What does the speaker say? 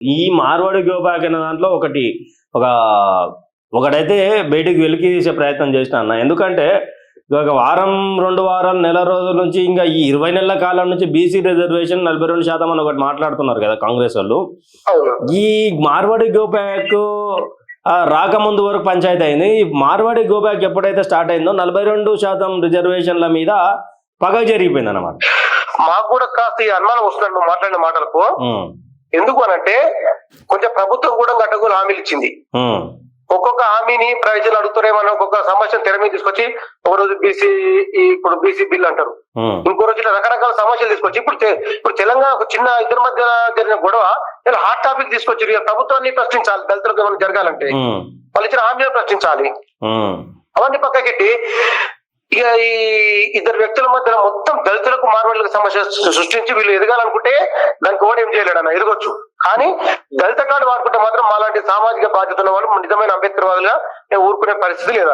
ఈ Marwadi go back అనే దాంట్లో ఒకటైతే బయటికి వెలికి తీసే ప్రయత్నం చేసిన అన్న. ఎందుకంటే ఒక వారం 2 వారాలు నెల రోజుల నుంచి ఇంకా ఈ 20 నెలల కాలం నుంచి బీసీ రిజర్వేషన్ 42% అని ఒకటి మాట్లాడుతున్నారు కదా కాంగ్రెస్ వాళ్ళు. ఈ మార్వాడి గో బ్యాక్ రాకముందు వరకు పంచాయతీ అయింది. ఈ మార్వాడి గో బ్యాక్ ఎప్పుడైతే స్టార్ట్ అయిందో 42% రిజర్వేషన్ల మీద పగ జరిగిపోయింది అన్నమాట. మాకు కూడా కాస్త ఈ అనుమానం వస్తున్నాడు మాట్లాడిన మాటలకు. ఎందుకు అనంటే కొంచెం ప్రభుత్వం కూడా గడ్డగోలు హామీలు ఇచ్చింది. ఒక్కొక్క హామీని ప్రజలు అడుగుతారేమన్నా ఒక్కొక్క సమస్యను తెర మీద తీసుకొచ్చి ఒక రోజు ఇప్పుడు బీసీ బిల్ అంటారు, ఇంకో రోజు రకరకాల సమస్యలు తీసుకొచ్చి ఇప్పుడు తెలంగాణ ఒక చిన్న ఇద్దరి మధ్య జరిగిన గొడవ ఇలా హాట్ టాపిక్ తీసుకొచ్చి ప్రభుత్వాన్ని ప్రశ్నించాలి. దళితులకు ఏమైనా జరగాలంటే వాళ్ళు ఇచ్చిన హామీలను ప్రశ్నించాలి. అవన్నీ పక్కకెట్టి ఇక ఈ ఇద్దరు వ్యక్తుల మధ్య మొత్తం దళితులకు మార్వాడులకు సమస్య సృష్టించి వీళ్ళు ఎదగాలనుకుంటే దానికి ఓడి ఏం చేయలేడు అన్న, ఎదగొచ్చు. కానీ దళిత కార్డు వాడుకుంటే మాత్రం మాలాంటి సామాజిక బాధ్యత ఉన్న వాళ్ళు నిజమైన అంబేద్కర్ వాదులుగా ఊరుకునే పరిస్థితి లేదన్న.